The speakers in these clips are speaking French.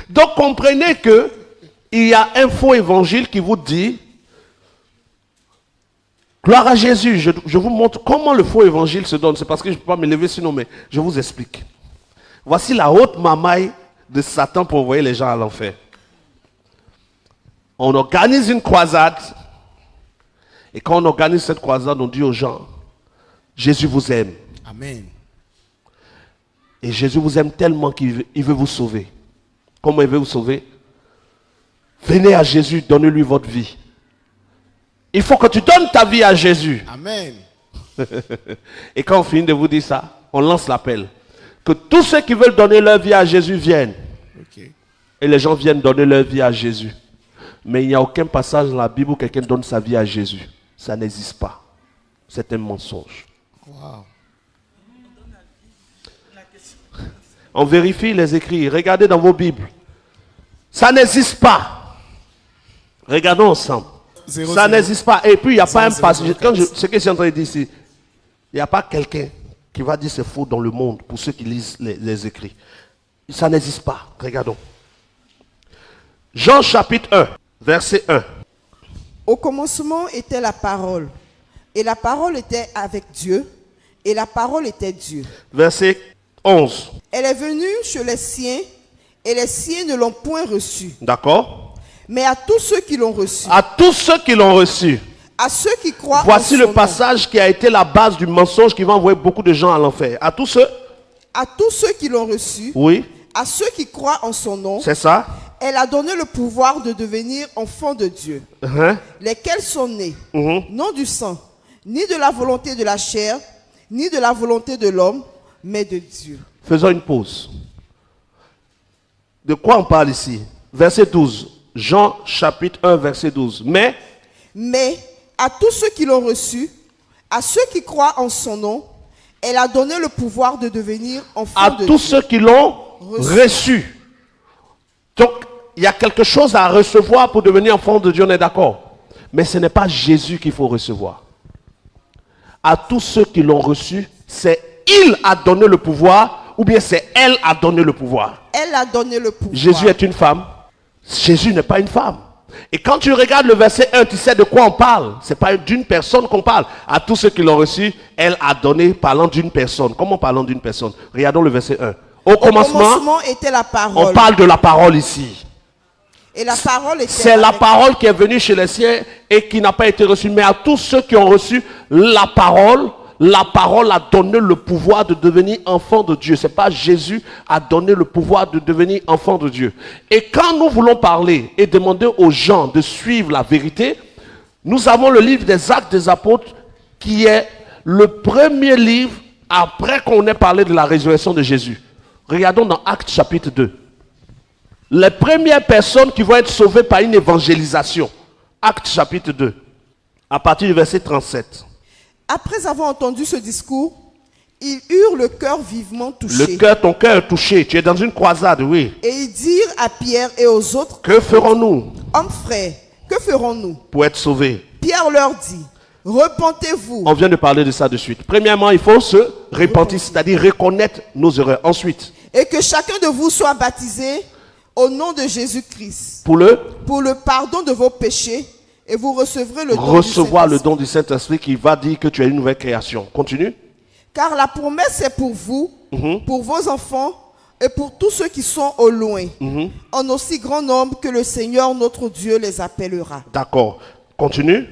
Donc comprenez que il y a un faux évangile qui vous dit gloire à Jésus. Je vous montre comment le faux évangile se donne. C'est parce que je ne peux pas me lever sinon, mais je vous explique. Voici la haute mamaille de Satan pour envoyer les gens à l'enfer. On organise une croisade. Et quand on organise cette croisade, on dit aux gens, Jésus vous aime. Amen. Et Jésus vous aime tellement qu'il veut vous sauver. Comment il veut vous sauver? Venez à Jésus, donnez-lui votre vie. Il faut que tu donnes ta vie à Jésus. Amen. Et quand on finit de vous dire ça, on lance l'appel. Que tous ceux qui veulent donner leur vie à Jésus viennent. Okay. Et les gens viennent donner leur vie à Jésus. Mais il n'y a aucun passage dans la Bible où quelqu'un donne sa vie à Jésus. Ça n'existe pas. C'est un mensonge. Wow. On vérifie les écrits. Regardez dans vos Bibles. Ça n'existe pas. Regardons ensemble. Ça n'existe pas. Et puis, il n'y a pas un passage. Ce que je suis en train de dire ici, il n'y a pas quelqu'un qui va dire c'est faux dans le monde pour ceux qui lisent les écrits. Ça n'existe pas. Regardons. Jean chapitre 1, verset 1. Au commencement était la parole. Et la parole était avec Dieu. Et la parole était Dieu. Verset 11. Elle est venue chez les siens. Et les siens ne l'ont point reçue. D'accord. Mais à tous ceux qui l'ont reçue. À tous ceux qui l'ont reçu. À ceux qui croient Voici en le son passage nom. qui a été la base du mensonge qui va envoyer beaucoup de gens à l'enfer. À tous ceux. À tous ceux qui l'ont reçu. Oui. À ceux qui croient en son nom. C'est ça. Elle a donné le pouvoir de devenir enfants de Dieu. Lesquels sont nés. Non du sang, ni de la volonté de la chair, ni de la volonté de l'homme, mais de Dieu. Faisons une pause. De quoi on parle ici? Verset 12. Jean chapitre 1, verset 12. Mais à tous ceux qui l'ont reçu, à ceux qui croient en son nom, elle a donné le pouvoir de devenir enfants de Dieu. À tous ceux qui l'ont reçu. Donc, il y a quelque chose à recevoir pour devenir enfant de Dieu, on est d'accord. Mais ce n'est pas Jésus qu'il faut recevoir. À tous ceux qui l'ont reçu, c'est il a donné le pouvoir, ou bien c'est elle a donné le pouvoir. Elle a donné le pouvoir. Jésus est une femme. Jésus n'est pas une femme. Et quand tu regardes le verset 1, tu sais de quoi on parle. Ce n'est pas d'une personne qu'on parle. À tous ceux qui l'ont reçu, elle a donné parlant d'une personne. Comment parlant d'une personne? Regardons le verset 1. Au commencement était la parole. On parle de la parole ici. Et la parole était C'est la parole qui est venue chez les siens et qui n'a pas été reçue. Mais à tous ceux qui ont reçu la parole a donné le pouvoir de devenir enfant de Dieu. Ce n'est pas Jésus a donné le pouvoir de devenir enfant de Dieu. Et quand nous voulons parler et demander aux gens de suivre la vérité, nous avons le livre des Actes des Apôtres qui est le premier livre après qu'on ait parlé de la résurrection de Jésus. Regardons dans Actes chapitre 2. Les premières personnes qui vont être sauvées par une évangélisation. Actes chapitre 2, à partir du verset 37. Après avoir entendu ce discours, ils eurent le cœur vivement touché. Ton cœur est touché. Tu es dans une croisade, oui. Et ils dirent à Pierre et aux autres, que ferons-nous? Hommes frères, que ferons-nous? Pour être sauvés. Pierre leur dit, repentez-vous. On vient de parler de ça de suite. Premièrement, il faut se repentir, c'est-à-dire reconnaître nos erreurs. Ensuite. Et que chacun de vous soit baptisé au nom de Jésus-Christ. Pour le pardon de vos péchés. Et vous recevrez le don du Saint-Esprit. Recevoir le don du Saint-Esprit qui va dire que tu es une nouvelle création. Continue. Car la promesse est pour vous, pour vos enfants et pour tous ceux qui sont au loin, en aussi grand nombre que le Seigneur notre Dieu les appellera. D'accord. Continue.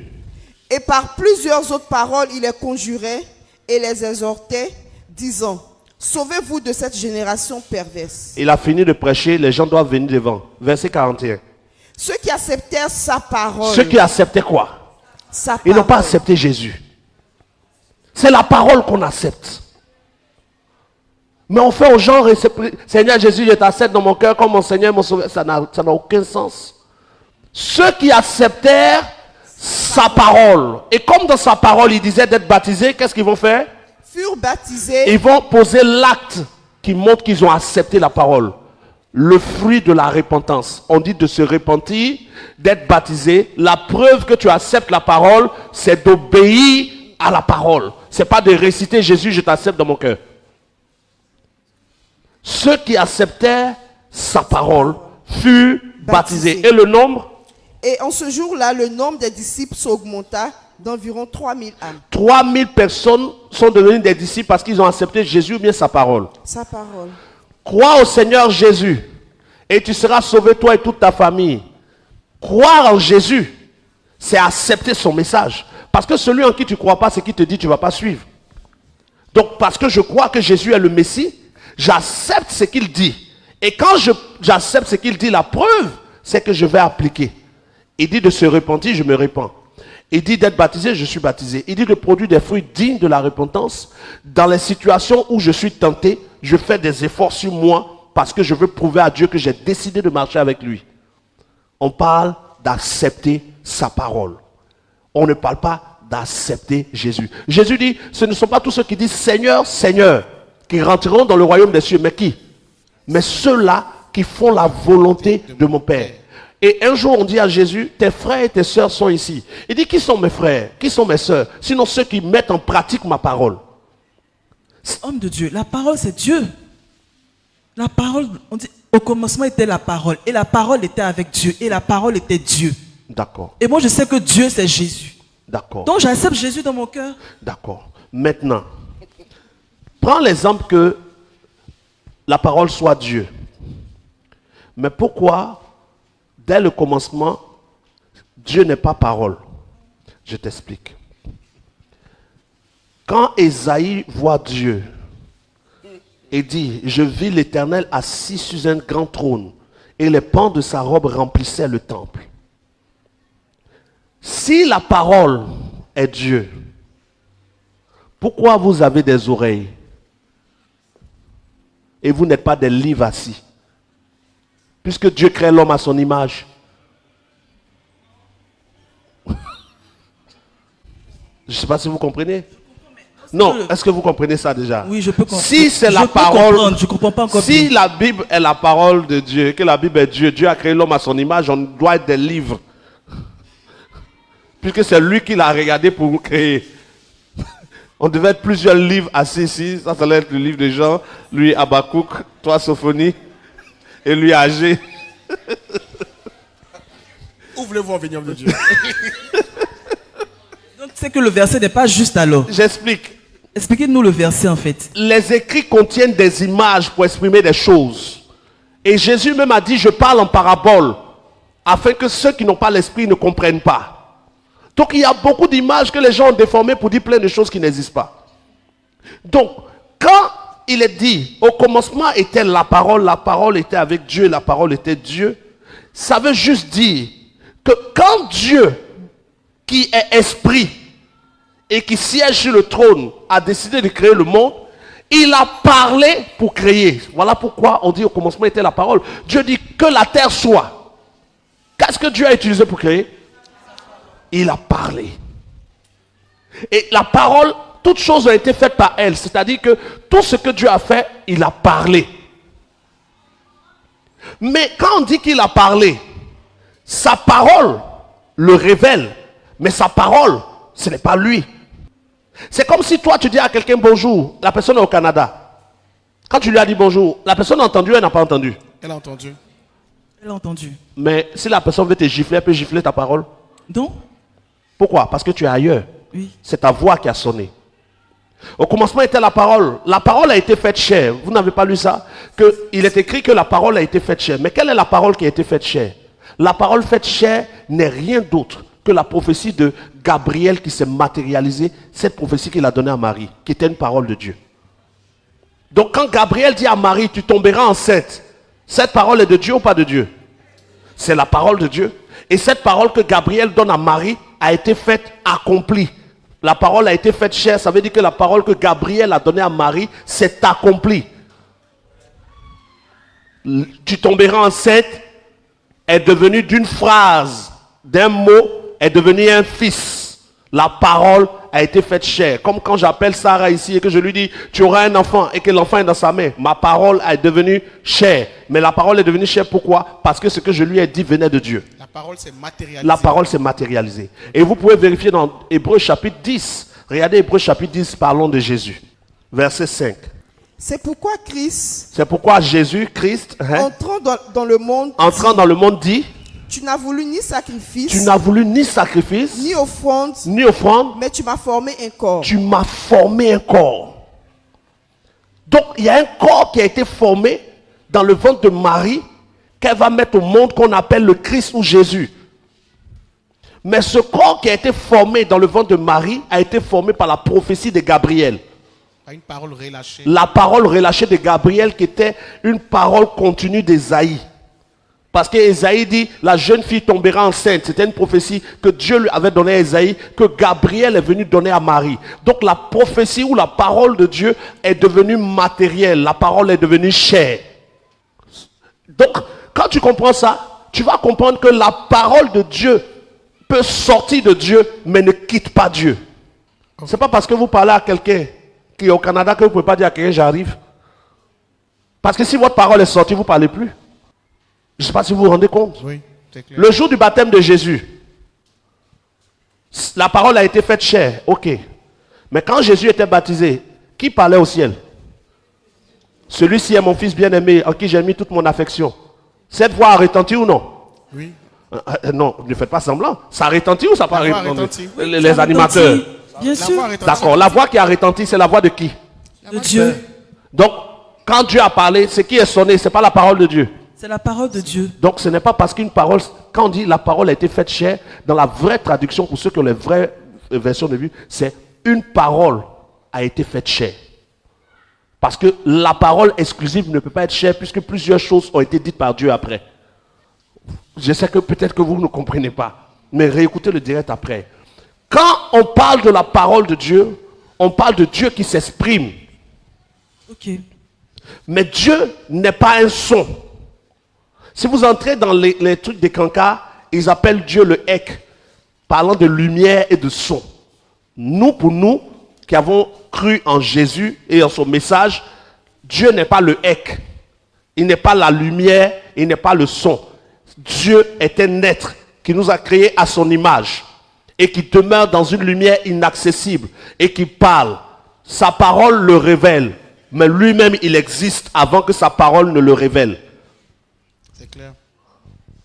Et par plusieurs autres paroles, il les conjurait et les exhortait, disant, sauvez-vous de cette génération perverse. Il a fini de prêcher, les gens doivent venir devant. Verset 41. Ceux qui acceptèrent sa parole. Ceux qui acceptaient quoi? Sa parole. Ils n'ont pas accepté Jésus. C'est la parole qu'on accepte. Mais on fait aux gens, Seigneur Jésus, je t'accepte dans mon cœur comme mon Seigneur, mon Sauveur. Ça n'a aucun sens. Ceux qui acceptèrent sa parole. Et comme dans sa parole, il disait d'être baptisés, qu'est-ce qu'ils vont faire? Furent baptisés. Ils vont poser l'acte qui montre qu'ils ont accepté la parole. Le fruit de la repentance. On dit de se repentir, d'être baptisé. La preuve que tu acceptes la parole, c'est d'obéir à la parole. Ce n'est pas de réciter Jésus, je t'accepte dans mon cœur. Ceux qui acceptèrent sa parole furent baptisés. Et le nombre? Et en ce jour-là, le nombre des disciples s'augmenta d'environ 3000 âmes. 3000 personnes sont devenues des disciples parce qu'ils ont accepté Jésus ou bien sa parole. Sa parole. Crois au Seigneur Jésus et tu seras sauvé, toi et toute ta famille. Croire en Jésus, c'est accepter son message. Parce que celui en qui tu ne crois pas, c'est qui te dit tu ne vas pas suivre. Donc parce que je crois que Jésus est le Messie, j'accepte ce qu'il dit. Et quand j'accepte ce qu'il dit, la preuve, c'est que je vais appliquer. Il dit de se repentir, je me repens. Il dit d'être baptisé, je suis baptisé. Il dit de produire des fruits dignes de la repentance. Dans les situations où je suis tenté, je fais des efforts sur moi parce que je veux prouver à Dieu que j'ai décidé de marcher avec lui. On parle d'accepter sa parole. On ne parle pas d'accepter Jésus. Jésus dit, ce ne sont pas tous ceux qui disent Seigneur, Seigneur, qui rentreront dans le royaume des cieux. Mais qui? Mais ceux-là qui font la volonté de mon Père. Et un jour, on dit à Jésus, tes frères et tes sœurs sont ici. Il dit, qui sont mes frères? Qui sont mes sœurs? Sinon ceux qui mettent en pratique ma parole. Homme de Dieu, la parole c'est Dieu. La parole, on dit, au commencement était la parole. Et la parole était avec Dieu. Et la parole était Dieu. D'accord. Et moi je sais que Dieu c'est Jésus. D'accord. Donc j'accepte Jésus dans mon cœur. D'accord. Maintenant, prends l'exemple que la parole soit Dieu. Mais pourquoi, dès le commencement, Dieu n'est pas parole? Je t'explique. Quand Ésaïe voit Dieu et dit, je vis l'Éternel assis sur un grand trône et les pans de sa robe remplissaient le temple. Si la parole est Dieu, pourquoi vous avez des oreilles et vous n'êtes pas des livres assis? Puisque Dieu crée l'homme à son image. Je ne sais pas si vous comprenez. Non, est-ce que vous comprenez ça déjà? Oui, je peux comprendre. Si c'est la parole, je comprends pas encore si bien. la Bible est la parole de Dieu, que la Bible est Dieu, Dieu a créé l'homme à son image, on doit être des livres. Puisque c'est lui qui l'a regardé pour vous créer. On devait être plusieurs livres assis ici. Ça allait être le livre de Jean, lui Habakkuk, toi Sophonie, et lui Agé. Où voulez-vous en venir de Dieu? Donc c'est que le verset n'est pas juste alors. J'explique. Expliquez-nous le verset en fait. Les écrits contiennent des images pour exprimer des choses. Et Jésus même a dit, je parle en parabole, afin que ceux qui n'ont pas l'esprit ne comprennent pas. Donc il y a beaucoup d'images que les gens ont déformées pour dire plein de choses qui n'existent pas. Donc, quand il est dit, au commencement était la parole était avec Dieu, la parole était Dieu, ça veut juste dire que quand Dieu, qui est esprit et qui siège sur le trône, a décidé de créer le monde, il a parlé pour créer. Voilà pourquoi on dit au commencement était la parole. Dieu dit que la terre soit. Qu'est-ce que Dieu a utilisé pour créer? Il a parlé. Et la parole, toutes choses ont été faites par elle. C'est-à-dire que tout ce que Dieu a fait, il a parlé. Mais quand on dit qu'il a parlé, sa parole le révèle. Mais sa parole, ce n'est pas lui. C'est comme si toi tu dis à quelqu'un bonjour, la personne est au Canada. Quand tu lui as dit bonjour, la personne a entendu ou elle n'a pas entendu? Elle a entendu. Elle a entendu. Mais si la personne veut te gifler, elle peut gifler ta parole. Donc, Pourquoi? Parce que tu es ailleurs. oui. C'est ta voix qui a sonné. Au commencement était la parole. La parole a été faite chair. Vous n'avez pas lu ça? Il est écrit que la parole a été faite chair. Mais quelle est la parole qui a été faite chair? La parole faite chair n'est rien d'autre que la prophétie de Gabriel qui s'est matérialisée. Cette prophétie qu'il a donnée à Marie, qui était une parole de Dieu. Donc quand Gabriel dit à Marie, tu tomberas enceinte, cette parole est de Dieu ou pas de Dieu? C'est la parole de Dieu. Et cette parole que Gabriel donne à Marie a été faite, accomplie. La parole a été faite chair, ça veut dire que la parole que Gabriel a donnée à Marie s'est accomplie. Tu tomberas enceinte est devenu d'une phrase, d'un mot, est devenu un fils. La parole a été faite chair. Comme quand j'appelle Sarah ici et que je lui dis, tu auras un enfant et que l'enfant est dans sa main. Ma parole est devenue chair. Mais la parole est devenue chair, pourquoi? Parce que ce que je lui ai dit venait de Dieu. La parole s'est matérialisée. La parole s'est matérialisée. Et vous pouvez vérifier dans Hébreux chapitre 10. Regardez Hébreux chapitre 10, parlons de Jésus. Verset 5. C'est pourquoi Christ, C'est pourquoi Jésus, Christ, entrant dans le monde, entrant dans le monde dit, tu n'as voulu ni sacrifice, tu n'as voulu ni sacrifice, ni offrande, mais tu m'as formé un corps. tu m'as formé un corps. Donc il y a un corps qui a été formé dans le ventre de Marie, qu'elle va mettre au monde, qu'on appelle le Christ ou Jésus. Mais ce corps qui a été formé dans le ventre de Marie a été formé par la prophétie de Gabriel. Par une parole relâchée. La parole relâchée de Gabriel qui était une parole continue d'Ésaïe. Parce qu'Ésaïe dit, la jeune fille tombera enceinte. C'était une prophétie que Dieu lui avait donnée à Ésaïe, que Gabriel est venu donner à Marie. Donc la prophétie ou la parole de Dieu est devenue matérielle. La parole est devenue chair. Donc, quand tu comprends ça, tu vas comprendre que la parole de Dieu peut sortir de Dieu, mais ne quitte pas Dieu. C'est pas parce que vous parlez à quelqu'un qui est au Canada que vous ne pouvez pas dire à quelqu'un j'arrive. Parce que si votre parole est sortie, vous ne parlez plus. Je ne sais pas si vous vous rendez compte. Oui, c'est clair. Le jour du baptême de Jésus, la parole a été faite chair, ok. Mais quand Jésus était baptisé, qui parlait au ciel? Celui-ci est mon fils bien-aimé, en qui j'ai mis toute mon affection. Cette voix a retenti ou non? Oui. Non, ne faites pas semblant. Ça a retenti ou ça n'a pas La voix a retenti? retenti. Les animateurs. Bien La sûr. voix a retenti. D'accord, la voix qui a retenti, c'est la voix de qui? De Dieu. Donc, quand Dieu a parlé, ce qui est sonné, ce n'est pas la parole de Dieu. C'est la parole de Dieu. Donc ce n'est pas parce qu'une parole, quand on dit la parole a été faite chair, dans la vraie traduction, pour ceux qui ont les vraies versions de vue, c'est une parole a été faite chair. Parce que la parole exclusive ne peut pas être chair puisque plusieurs choses ont été dites par Dieu après. Je sais que peut-être que vous ne comprenez pas, mais réécoutez le direct après. Quand on parle de la parole de Dieu, on parle de Dieu qui s'exprime. Ok. Mais Dieu n'est pas un son. Si vous entrez dans les trucs des cancars, ils appellent Dieu le Ek, parlant de lumière et de son. Nous, pour nous, qui avons cru en Jésus et en son message, Dieu n'est pas le Ek. Il n'est pas la lumière, il n'est pas le son. Dieu est un être qui nous a créés à son image et qui demeure dans une lumière inaccessible et qui parle. Sa parole le révèle, mais lui-même, il existe avant que sa parole ne le révèle. C'est clair.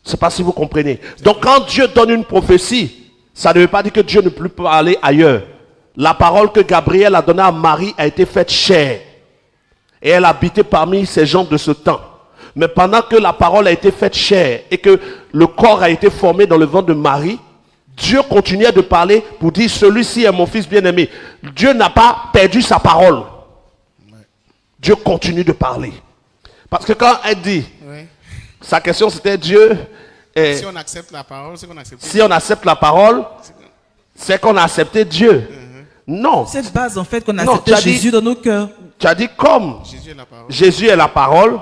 Je ne sais pas si vous comprenez. Donc quand Dieu donne une prophétie, ça ne veut pas dire que Dieu ne peut plus parler ailleurs. La parole que Gabriel a donnée à Marie a été faite chair. Et elle habitait parmi ces gens de ce temps. Mais pendant que la parole a été faite chair et que le corps a été formé dans le ventre de Marie, Dieu continuait de parler pour dire celui-ci est mon fils bien-aimé. Dieu n'a pas perdu sa parole. Dieu continue de parler. Parce que quand elle dit, Oui. sa question c'était Dieu. Si on accepte la parole, c'est qu'on accepte. Si on accepte la parole, c'est qu'on a accepté Dieu. Non. Cette base, en fait, qu'on a Non, accepté tu as dit- Jésus dans nos cœurs. Tu as dit comme Jésus est la parole. Jésus est la parole,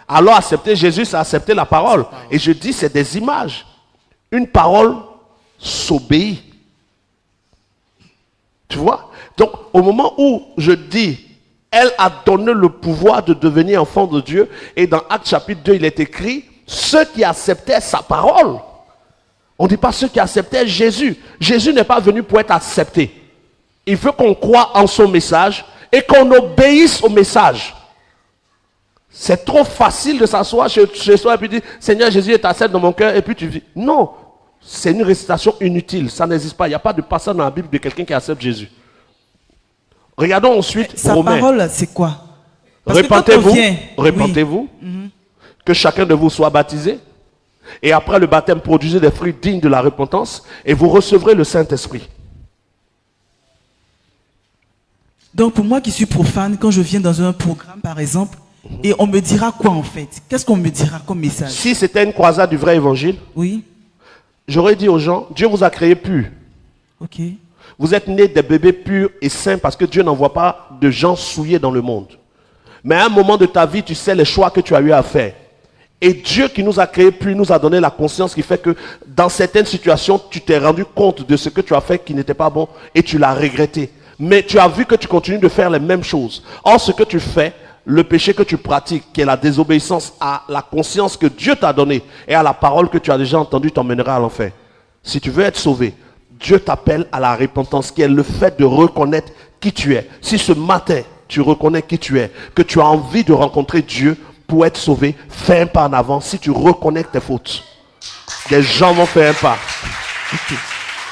alors accepter Jésus, c'est accepter la parole. Et je dis, c'est des images. Une parole s'obéit. Tu vois? Donc, au moment où je dis, elle a donné le pouvoir de devenir enfant de Dieu, et dans Actes chapitre 2, il est écrit, ceux qui acceptaient sa parole. On ne dit pas ceux qui acceptaient Jésus. Jésus n'est pas venu pour être accepté. Il veut qu'on croie en son message et qu'on obéisse au message. C'est trop facile de s'asseoir chez soi et puis dire, Seigneur Jésus est accepté dans mon cœur, et puis tu dis, non, c'est une récitation inutile, ça n'existe pas. Il n'y a pas de passage dans la Bible de quelqu'un qui accepte Jésus. Regardons ensuite Sa Romains. parole, c'est quoi? Parce que quand on Repentez-vous, vient- repentez-vous, que chacun de vous soit baptisé, et après le baptême, produisez des fruits dignes de la repentance, et vous recevrez le Saint-Esprit. Donc pour moi qui suis profane, quand je viens dans un programme par exemple, et on me dira quoi en fait? Qu'est-ce qu'on me dira comme message? Si c'était une croisade du vrai évangile, Oui, j'aurais dit aux gens, Dieu vous a créé pur. ok. Vous êtes nés des bébés purs et saints parce que Dieu n'envoie pas de gens souillés dans le monde. Mais à un moment de ta vie, tu sais les choix que tu as eu à faire. Et Dieu qui nous a créés purs nous a donné la conscience qui fait que dans certaines situations, tu t'es rendu compte de ce que tu as fait qui n'était pas bon et tu l'as regretté. Mais tu as vu que tu continues de faire les mêmes choses. Or, ce que tu fais, le péché que tu pratiques, qui est la désobéissance à la conscience que Dieu t'a donnée et à la parole que tu as déjà entendue, t'emmènera à l'enfer. Si tu veux être sauvé, Dieu t'appelle à la repentance, qui est le fait de reconnaître qui tu es. Si ce matin, tu reconnais qui tu es, que tu as envie de rencontrer Dieu pour être sauvé, fais un pas en avant si tu reconnais tes fautes. Des gens vont faire un pas. Ok.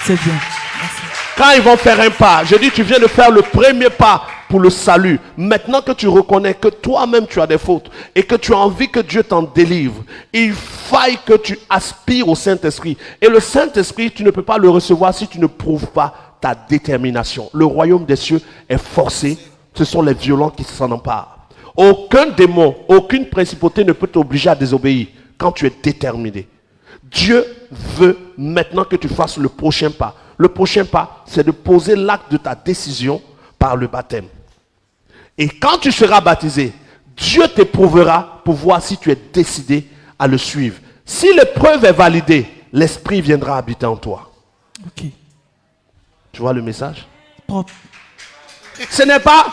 C'est bien. Merci. Quand ils vont faire un pas, je dis tu viens de faire le premier pas pour le salut. Maintenant que tu reconnais que toi-même tu as des fautes et que tu as envie que Dieu t'en délivre, il faille que tu aspires au Saint-Esprit. Et le Saint-Esprit, tu ne peux pas le recevoir si tu ne prouves pas ta détermination. Le royaume des cieux est forcé. Ce sont les violents qui s'en emparent. Aucun démon, aucune principauté ne peut t'obliger à désobéir quand tu es déterminé. Dieu veut maintenant que tu fasses le prochain pas. Le prochain pas, c'est de poser l'acte de ta décision par le baptême. Et quand tu seras baptisé, Dieu t'éprouvera pour voir si tu es décidé à le suivre. Si l'épreuve est validée, l'Esprit viendra habiter en toi. Ok. Tu vois le message? Propre. Ce n'est pas...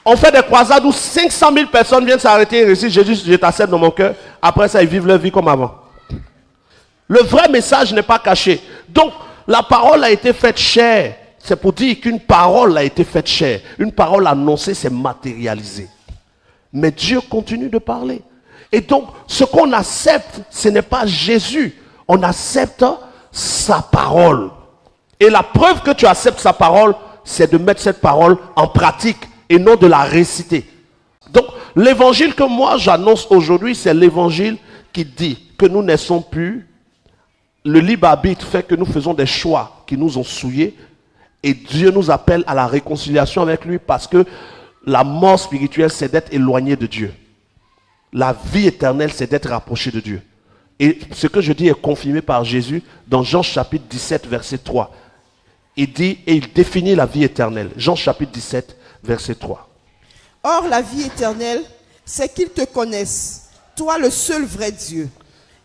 On fait des croisades où 500 000 personnes viennent s'arrêter et réussir. Jésus, je t'accepte dans mon cœur. Après ça, ils vivent leur vie comme avant. Le vrai message n'est pas caché. Donc, la parole a été faite chair. C'est pour dire qu'une parole a été faite chair. Une parole annoncée, c'est matérialisé. Mais Dieu continue de parler. Et donc, ce qu'on accepte, ce n'est pas Jésus. On accepte sa parole. Et la preuve que tu acceptes sa parole, c'est de mettre cette parole en pratique et non de la réciter. Donc, l'évangile que moi j'annonce aujourd'hui, c'est l'évangile qui dit que nous ne sommes plus. Le libre arbitre fait que nous faisons des choix qui nous ont souillés. Et Dieu nous appelle à la réconciliation avec lui parce que la mort spirituelle, c'est d'être éloigné de Dieu. La vie éternelle, c'est d'être rapproché de Dieu. Et ce que je dis est confirmé par Jésus dans Jean chapitre 17, verset 3. Il dit et il définit la vie éternelle. Jean chapitre 17, verset 3. Or, la vie éternelle, c'est qu'ils te connaissent, toi le seul vrai Dieu,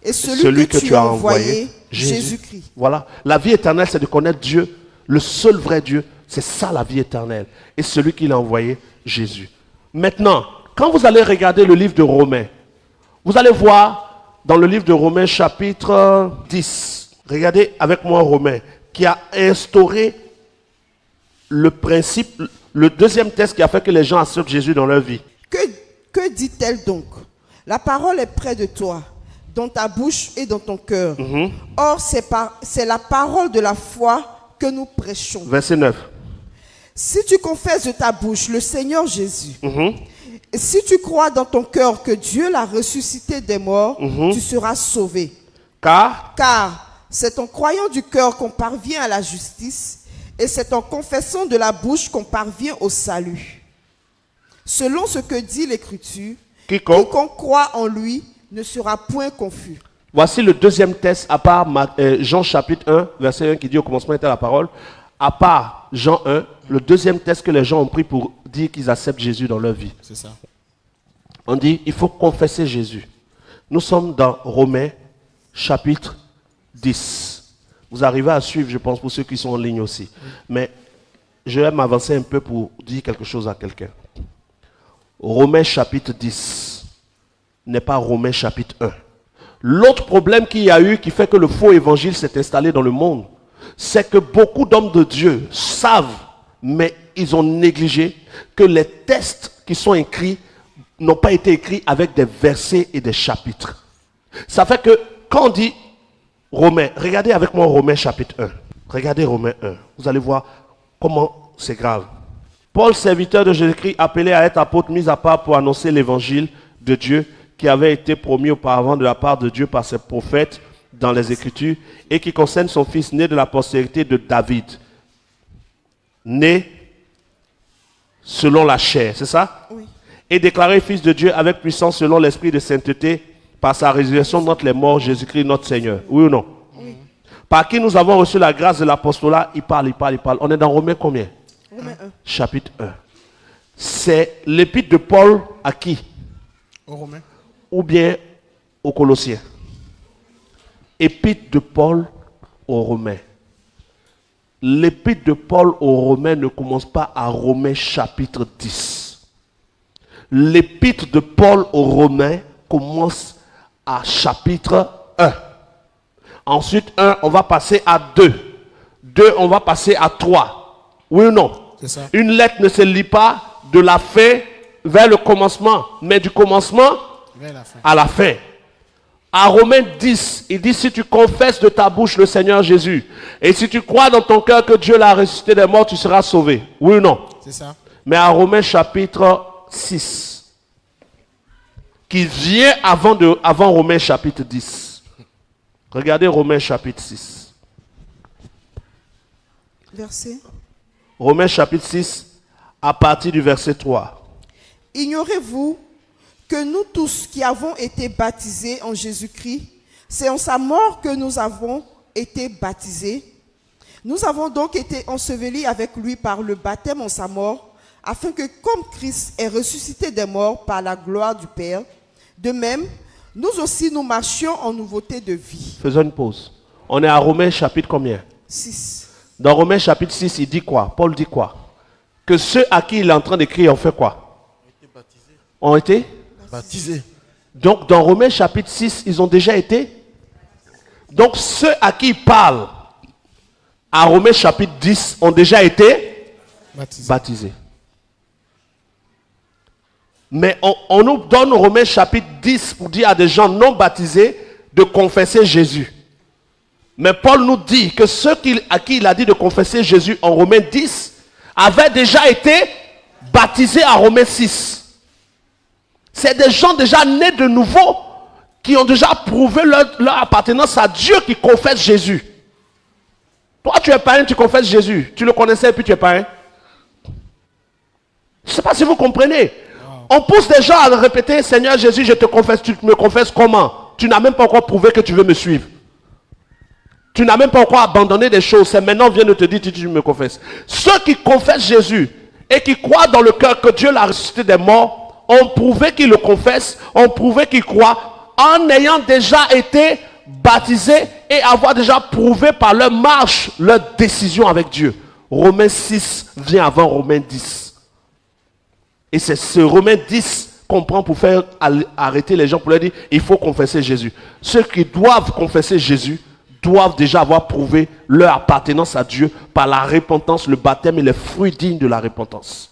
et celui que tu as envoyé, Jésus-Christ. Voilà. La vie éternelle, c'est de connaître Dieu, le seul vrai Dieu. C'est ça la vie éternelle. Et celui qu'il a envoyé, Jésus. Maintenant, quand vous allez regarder le livre de Romains, vous allez voir dans le livre de Romains chapitre 10, regardez avec moi Romains, qui a instauré le principe, le deuxième test qui a fait que les gens acceptent Jésus dans leur vie. Que dit-elle donc? La parole est près de toi, dans ta bouche et dans ton cœur. Or, c'est la parole de la foi que nous prêchons. Verset 9. Si tu confesses de ta bouche le Seigneur Jésus, et si tu crois dans ton cœur que Dieu l'a ressuscité des morts, tu seras sauvé. Car c'est en croyant du cœur qu'on parvient à la justice, et c'est en confessant de la bouche qu'on parvient au salut. Selon ce que dit l'Écriture, quiconque croit en lui ne sera point confus. Voici le deuxième test, à part Jean chapitre 1, verset 1 qui dit au commencement était la parole. À part Jean 1, le deuxième test que les gens ont pris pour dire qu'ils acceptent Jésus dans leur vie. C'est ça. On dit, il faut confesser Jésus. Nous sommes dans Romains chapitre 10. Vous arrivez à suivre, je pense, pour ceux qui sont en ligne aussi. Mais je vais m'avancer un peu pour dire quelque chose à quelqu'un. Romains chapitre 10 n'est pas Romains chapitre 1. L'autre problème qu'il y a eu qui fait que le faux évangile s'est installé dans le monde, c'est que beaucoup d'hommes de Dieu savent, mais ils ont négligé que les textes qui sont écrits n'ont pas été écrits avec des versets et des chapitres. Ça fait que quand on dit Romains, regardez avec moi Romains chapitre 1. Regardez Romains 1. Vous allez voir comment c'est grave. Paul, serviteur de Jésus-Christ, appelé à être apôtre, mis à part pour annoncer l'évangile de Dieu qui avait été promis auparavant de la part de Dieu par ses prophètes dans les Écritures et qui concerne son fils né de la postérité de David. Né selon la chair, c'est ça? Oui. Et déclaré fils de Dieu avec puissance selon l'esprit de sainteté par sa résurrection d'entre les morts, Jésus-Christ notre Seigneur. Oui ou non? Oui. Par qui nous avons reçu la grâce de l'apostolat. Il parle. On est dans Romains combien? Romains 1. Chapitre 1. C'est l'épître de Paul à qui? Aux Romains. Ou bien aux Colossiens? Épître de Paul aux Romains. L'épître de Paul aux Romains ne commence pas à Romains chapitre 10. L'épître de Paul aux Romains commence à chapitre 1. Ensuite, 1, on va passer à 2. 2, on va passer à 3. Oui ou non? C'est ça. Une lettre ne se lit pas de la fin vers le commencement, mais du commencement Vers la fin. à la fin. À Romains 10, il dit si tu confesses de ta bouche le Seigneur Jésus et si tu crois dans ton cœur que Dieu l'a ressuscité des morts, tu seras sauvé. Oui ou non? C'est ça. Mais à Romains chapitre 6, qui vient avant Romains chapitre 10. Regardez Romains chapitre 6. Verset. Romains chapitre 6, à partir du verset 3. Ignorez-vous que nous tous qui avons été baptisés en Jésus-Christ, c'est en sa mort que nous avons été baptisés. Nous avons donc été ensevelis avec lui par le baptême en sa mort, afin que comme Christ est ressuscité des morts par la gloire du Père, de même, nous aussi nous marchions en nouveauté de vie. Faisons une pause. On est à Romains chapitre combien? 6. Dans Romains chapitre 6, il dit quoi? Paul dit quoi? Que ceux à qui il est en train d'écrire ont fait quoi? Ont été Baptisé. Donc dans Romains chapitre 6, ils ont déjà été. Donc ceux à qui il parle à Romains chapitre 10 ont déjà été baptisés. Mais on nous donne Romains chapitre 10 pour dire à des gens non baptisés de confesser Jésus. Mais Paul nous dit que ceux à qui il a dit de confesser Jésus en Romains 10 avaient déjà été baptisés à Romains 6. C'est des gens déjà nés de nouveau qui ont déjà prouvé leur appartenance à Dieu qui confessent Jésus. Toi, tu es païen, tu confesses Jésus. Tu le connaissais et puis tu es païen. Je ne sais pas si vous comprenez. On pousse des gens à répéter, Seigneur Jésus, je te confesse. Tu me confesses comment? Tu n'as même pas encore prouvé que tu veux me suivre. Tu n'as même pas encore abandonné des choses. C'est maintenant vient de te dire, tu me confesses. Ceux qui confessent Jésus et qui croient dans le cœur que Dieu l'a ressuscité des morts, ont prouvé qu'ils le confessent, ont prouvé qu'ils croient, en ayant déjà été baptisés et avoir déjà prouvé par leur marche, leur décision avec Dieu. Romains 6 vient avant Romains 10. Et c'est ce Romains 10 qu'on prend pour faire arrêter les gens, pour leur dire, il faut confesser Jésus. Ceux qui doivent confesser Jésus doivent déjà avoir prouvé leur appartenance à Dieu par la repentance, le baptême et les fruits dignes de la repentance.